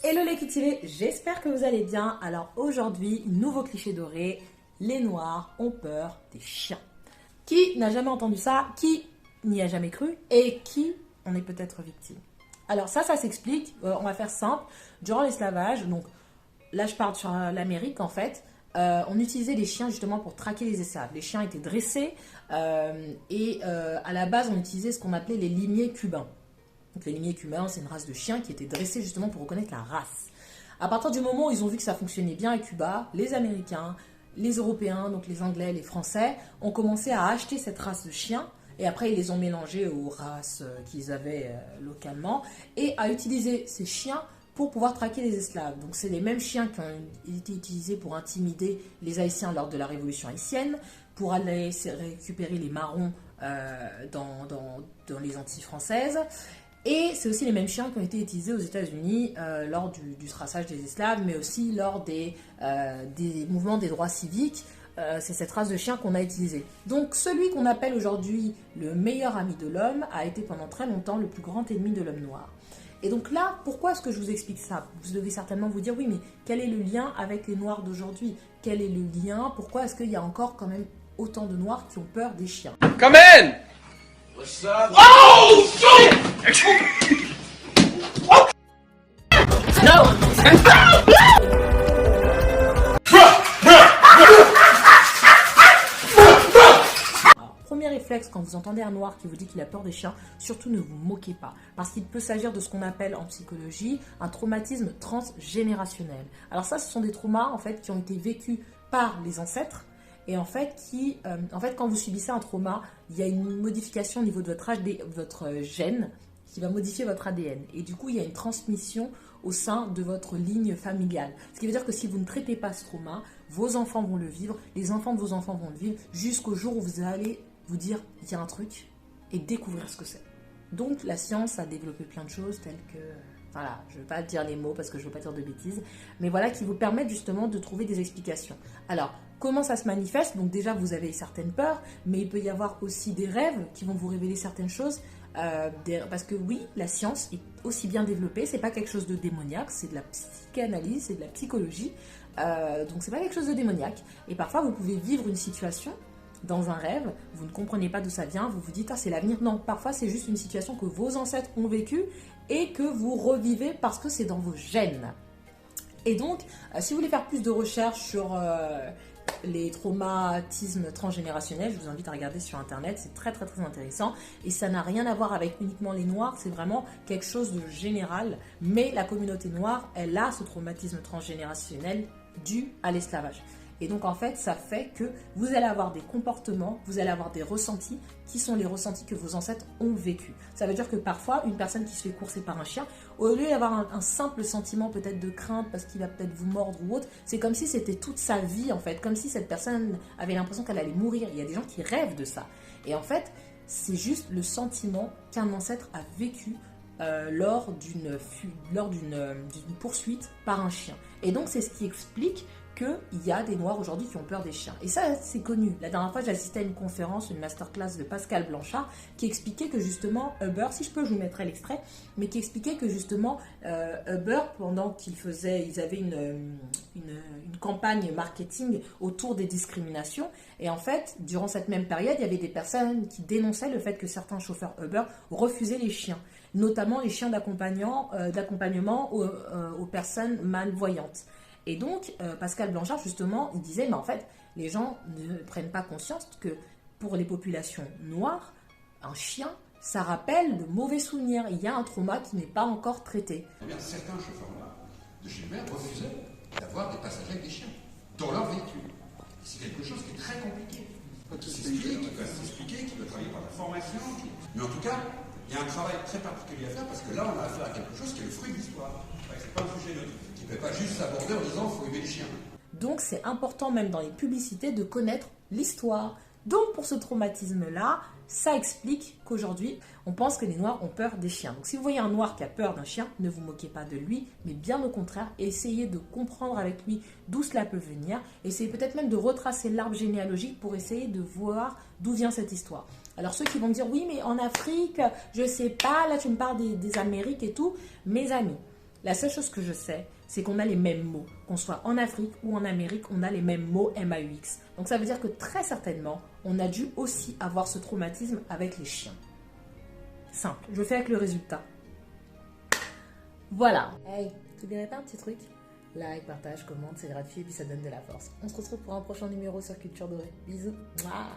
Hello les cultivés, j'espère que vous allez bien. Alors aujourd'hui, nouveau cliché doré, les noirs ont peur des chiens. Qui n'a jamais entendu ça? Qui n'y a jamais cru? Et qui en est peut-être victime? Alors ça s'explique, on va faire simple. Durant l'esclavage, donc là je parle sur l'Amérique en fait, on utilisait les chiens justement pour traquer les esclaves. Les chiens étaient dressés et à la base on utilisait ce qu'on appelait les limiers cubains. Donc les limiers cubains, c'est une race de chiens qui était dressée justement pour reconnaître la race. À partir du moment où ils ont vu que ça fonctionnait bien à Cuba, les Américains, les Européens, donc les Anglais, les Français, ont commencé à acheter cette race de chiens et après ils les ont mélangés aux races qu'ils avaient localement et à utiliser ces chiens pour pouvoir traquer les esclaves. Donc c'est les mêmes chiens qui ont été utilisés pour intimider les Haïtiens lors de la Révolution haïtienne, pour aller récupérer les marrons dans les Antilles françaises. Et c'est aussi les mêmes chiens qui ont été utilisés aux États-Unis lors du traçage des esclaves, mais aussi lors des mouvements des droits civiques. C'est cette race de chiens qu'on a utilisée. Donc celui qu'on appelle aujourd'hui le meilleur ami de l'homme a été pendant très longtemps le plus grand ennemi de l'homme noir. Et donc là, pourquoi est-ce que je vous explique ça? Vous devez certainement vous dire, oui, mais quel est le lien avec les noirs d'aujourd'hui? Quel est le lien? Pourquoi est-ce qu'il y a encore quand même autant de noirs qui ont peur des chiens? Come in! What's up? Oh, shit! No! Alors, premier réflexe, quand vous entendez un noir qui vous dit qu'il a peur des chiens, surtout ne vous moquez pas. Parce qu'il peut s'agir de ce qu'on appelle en psychologie un traumatisme transgénérationnel. Alors ça, ce sont des traumas en fait, qui ont été vécus par les ancêtres. Et en fait, quand vous subissez un trauma, il y a une modification au niveau de votre gène qui va modifier votre ADN. Et du coup, il y a une transmission au sein de votre ligne familiale. Ce qui veut dire que si vous ne traitez pas ce trauma, vos enfants vont le vivre, les enfants de vos enfants vont le vivre, jusqu'au jour où vous allez vous dire, il y a un truc, et découvrir ce que c'est. Donc, la science a développé plein de choses telles que... Voilà, je ne vais pas dire les mots parce que je ne veux pas dire de bêtises, mais voilà, qui vous permettent justement de trouver des explications. Alors, comment ça se manifeste? Donc déjà, vous avez certaines peurs, mais il peut y avoir aussi des rêves qui vont vous révéler certaines choses, parce que oui, la science est aussi bien développée, c'est pas quelque chose de démoniaque, c'est de la psychanalyse, c'est de la psychologie, donc c'est pas quelque chose de démoniaque. Et parfois, vous pouvez vivre une situation dans un rêve, vous ne comprenez pas d'où ça vient, vous vous dites « Ah, c'est l'avenir ». Non, parfois c'est juste une situation que vos ancêtres ont vécue et que vous revivez parce que c'est dans vos gènes. Et donc, si vous voulez faire plus de recherches sur les traumatismes transgénérationnels, je vous invite à regarder sur internet, c'est très très très intéressant. Et ça n'a rien à voir avec uniquement les noirs, c'est vraiment quelque chose de général. Mais la communauté noire, elle a ce traumatisme transgénérationnel dû à l'esclavage. Et donc en fait, ça fait que vous allez avoir des comportements, vous allez avoir des ressentis qui sont les ressentis que vos ancêtres ont vécu. Ça veut dire que parfois, une personne qui se fait courser par un chien, au lieu d'avoir un simple sentiment peut-être de crainte parce qu'il va peut-être vous mordre ou autre, c'est comme si c'était toute sa vie en fait, comme si cette personne avait l'impression qu'elle allait mourir. Il y a des gens qui rêvent de ça. Et en fait, c'est juste le sentiment qu'un ancêtre a vécu lors d'une poursuite par un chien. Et donc c'est ce qui explique qu'il y a des noirs aujourd'hui qui ont peur des chiens. Et ça, c'est connu. La dernière fois, j'assistais à une conférence, une masterclass de Pascal Blanchard, qui expliquait que justement, Uber, si je peux, je vous mettrai l'extrait, mais qui expliquait que justement, Uber, pendant ils avaient une campagne marketing autour des discriminations, et en fait, durant cette même période, il y avait des personnes qui dénonçaient le fait que certains chauffeurs Uber refusaient les chiens, notamment les chiens d'accompagnement aux personnes malvoyantes. Et donc, Pascal Blanchard, justement, il disait, mais en fait, les gens ne prennent pas conscience que pour les populations noires, un chien, ça rappelle de mauvais souvenirs. Il y a un trauma qui n'est pas encore traité. Eh bien, certains chauffeurs noirs de chez Uber refusaient d'avoir des passagers avec des chiens dans leur véhicule. C'est quelque chose qui est très compliqué. Qui peut s'expliquer, qui peut travailler par la formation. Mais en tout cas, il y a un travail très particulier à faire parce que là, on a affaire à quelque chose qui est le fruit de l'histoire. C'est pas un sujet neutre. Tu ne peux pas juste s'aborder en disant qu'il faut aimer les chiens. Donc c'est important même dans les publicités de connaître l'histoire. Donc pour ce traumatisme-là, ça explique qu'aujourd'hui, on pense que les noirs ont peur des chiens. Donc si vous voyez un noir qui a peur d'un chien, ne vous moquez pas de lui, mais bien au contraire, essayez de comprendre avec lui d'où cela peut venir. Essayez peut-être même de retracer l'arbre généalogique pour essayer de voir d'où vient cette histoire. Alors ceux qui vont me dire, oui mais en Afrique, je sais pas, là tu me parles des Amériques et tout, mes amis. La seule chose que je sais, c'est qu'on a les mêmes mots. Qu'on soit en Afrique ou en Amérique, on a les mêmes mots MAUX. Donc ça veut dire que très certainement, on a dû aussi avoir ce traumatisme avec les chiens. Simple, je fais avec le résultat. Voilà. Hey, t'oublierais pas un petit truc? Like, partage, commente, c'est gratuit et puis ça donne de la force. On se retrouve pour un prochain numéro sur Culture Dorée. Bisous. Mouah.